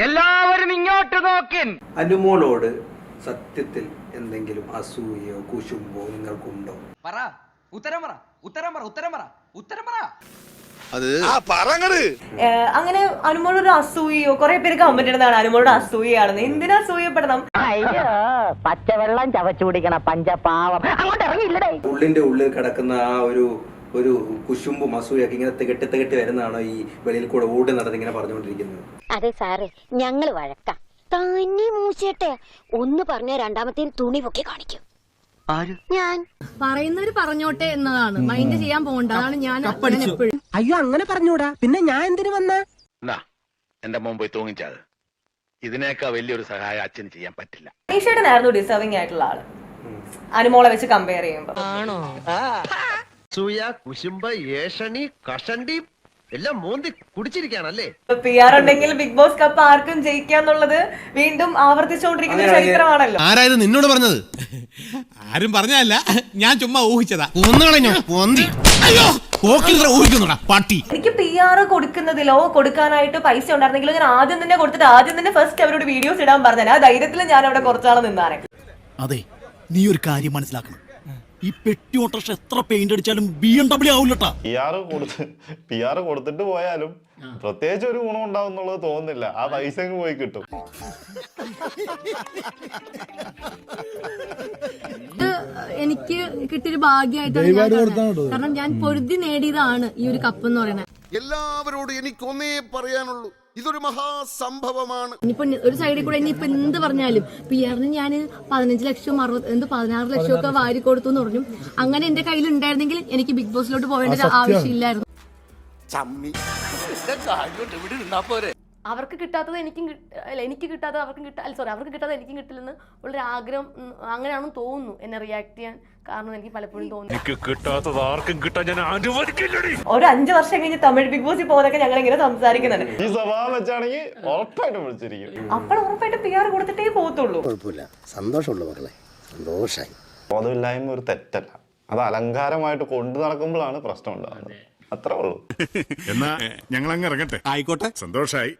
എല്ലാവരും ഇങ്ങോട്ട് നോക്കിൻ. അനുമോളോട് സത്യത്തിൽ എന്തെങ്കിലും അസൂയയോ കുശുമ്പോ നിങ്ങൾക്കുണ്ടോ? പറ, ഉത്തരം പറ, ഉത്തരം പറ, ഉത്തരം പറ, ഉത്തരം പറ. അങ്ങനെ അനുമോളൊരു അസൂയയോ കുറെ പേര് കമന്റ് ഇടുന്നതാണ് അനുമോളുടെ അസൂയാണെന്ന്. എന്തിനാ അസൂയപ്പെടണം? പച്ചവെള്ളം ചവച്ചു കുടിക്കണ പഞ്ചപാവം അങ്ങോട്ട് ഇറങ്ങിയില്ലടേ. ഉള്ളിന്റെ ഉള്ളിൽ കിടക്കുന്ന ആ ഒരു കുശുമ്പും അസൂയൊക്കെ ഇങ്ങനെ തികട്ടി വരുന്നതാണോ ഈ വെളിയിൽ കൂടെ ഓടി നടന്ന് ഇങ്ങനെ പറഞ്ഞുകൊണ്ടിരിക്കുന്നത്? അതെ സാറേ, ഞങ്ങള് വഴക്കാം. തന്നെ മൂച്ചേട്ടെ ഒന്ന് പറഞ്ഞ രണ്ടാമത്തെ തുണി പൊക്കി കാണിക്കും. ഞാൻ പറയുന്നവര് പറഞ്ഞോട്ടെ എന്നതാണ്, മൈൻഡ് ചെയ്യാൻ പോകണ്ട. അതാണ് ഞാൻ എപ്പോഴും. അയ്യോ അങ്ങനെ പറഞ്ഞൂടാ, പിന്നെ ഞാൻ എന്തിനു വന്ന എന്റെ മോൻ പോയി തൂങ്ങിച്ചത്. ഇതിനേക്കാ വലിയൊരു സഹായം അച്ഛന് ചെയ്യാൻ പറ്റില്ല. അനീഷേട്ടനായിരുന്നു ഡിസേർവിംഗ് ആയിട്ടുള്ള ആള് അനുമോളെ വെച്ച് കമ്പയർ ചെയ്യുമ്പോ. സൂയ കുശുംബ ഏഷണി കഷണ്ടി എല്ലാം മോന്തി കുടിച്ചിരിക്കാണല്ലേ. PR ഉണ്ടെങ്കിൽ ബിഗ് ബോസ് കപ്പ് ആർക്കും ജയിക്കാന്നുള്ളത് വീണ്ടും ആവർത്തിച്ചുകൊണ്ടിരിക്കുന്ന ചരിത്രമാണല്ലോ. ആരായിരുന്നു നിന്നോട് പറഞ്ഞത്? ആരും പറഞ്ഞതല്ല, ഞാൻ ചുമ്മാ ഊഹിച്ചതാ. പട്ടി. എനിക്ക് PR കൊടുക്കുന്നതിലോ കൊടുക്കാനായിട്ട് പൈസ ഉണ്ടായിരുന്നെങ്കിലോ ഞാൻ ആദ്യം തന്നെ കൊടുത്തിട്ട് ആദ്യം തന്നെ ഫസ്റ്റ് അവരോട് വീഡിയോസ് ഇടാൻ പറഞ്ഞാൽ ആ ധൈര്യത്തിൽ ഞാൻ അവിടെ കുറച്ചാളെ നിന്നാണ്. അതെ, നീ ഒരു കാര്യം മനസ്സിലാക്കണം. ഈ പെട്ടി ഓട്ടോറിക്ഷ എത്ര പെയിന്റ് അടിച്ചാലും BMW ആവൂലട്ടാ. PR കൊടുത്തിട്ട് പോയാലും പ്രത്യേകിച്ച് ഒരു ഗുണം ഉണ്ടാവും എന്നുള്ളത് തോന്നുന്നില്ല. ആ പൈസ പോയി കിട്ടും. എനിക്ക് കിട്ടിയൊരു ഭാഗ്യമായിട്ടാണ്, കാരണം ഞാൻ പൊരുതി നേടിയതാണ് ഈ ഒരു കപ്പ് എന്ന് പറയുന്നത്. എല്ലാവരോടും എനിക്കൊന്നേ പറയാനുള്ളൂ, ഇതൊരു മഹാസംഭവമാണ്. ഇനിയിപ്പോ ഒരു സൈഡിൽ കൂടെ ഇനിയിപ്പോ എന്ത് പറഞ്ഞാലും PR-ന് ഞാൻ 15 ലക്ഷം 16 ലക്ഷം ഒക്കെ വാരി കൊടുത്തു എന്ന് പറഞ്ഞു. അങ്ങനെ എന്റെ കയ്യിൽ ഉണ്ടായിരുന്നെങ്കിൽ എനിക്ക് ബിഗ് ബോസിലോട്ട് പോകേണ്ട ഒരു ആവശ്യമില്ലായിരുന്നു. അവർക്ക് കിട്ടാത്തത് എനിക്ക് കിട്ടാത്തത് അവർക്കും അവർക്ക് കിട്ടാത്തത് എനിക്കും കിട്ടില്ലെന്ന് ഉള്ളൊരു ആഗ്രഹം അങ്ങനെയാണെന്ന് തോന്നുന്നു എന്നെ റിയാക്ട് ചെയ്യാൻ. കാരണം എനിക്ക് പലപ്പോഴും തോന്നുന്നു ഒരു 5 വർഷം കഴിഞ്ഞ് തമിഴ് ബിഗ് ബോസിൽ പോകുന്നതൊക്കെ ഞങ്ങൾ ഇങ്ങനെ സംസാരിക്കുന്നുണ്ട്. ഈ സ്വഭാവം വെച്ചാണെങ്കിൽ ഉറപ്പായിട്ടും വിളിച്ചിരിക്കും. അപ്പോൾ ഉറപ്പായിട്ടും PR കൊടുത്തിട്ടേ പോകത്തുള്ളൂ. സന്തോഷമുള്ള മക്കളെ, സന്തോഷായി. ബോധമില്ലായ്മ ഒരു തെറ്റല്ല, അത് അലങ്കാരമായിട്ട് കൊണ്ടു നടക്കുമ്പോഴാണ് പ്രശ്നം ഉണ്ടാകുന്നത്. അത്രേ ഉള്ളൂ. എന്നാ ഞങ്ങൾ അങ്ങ് ഇറങ്ങട്ടെ. ആയിക്കോട്ടെ, സന്തോഷായി.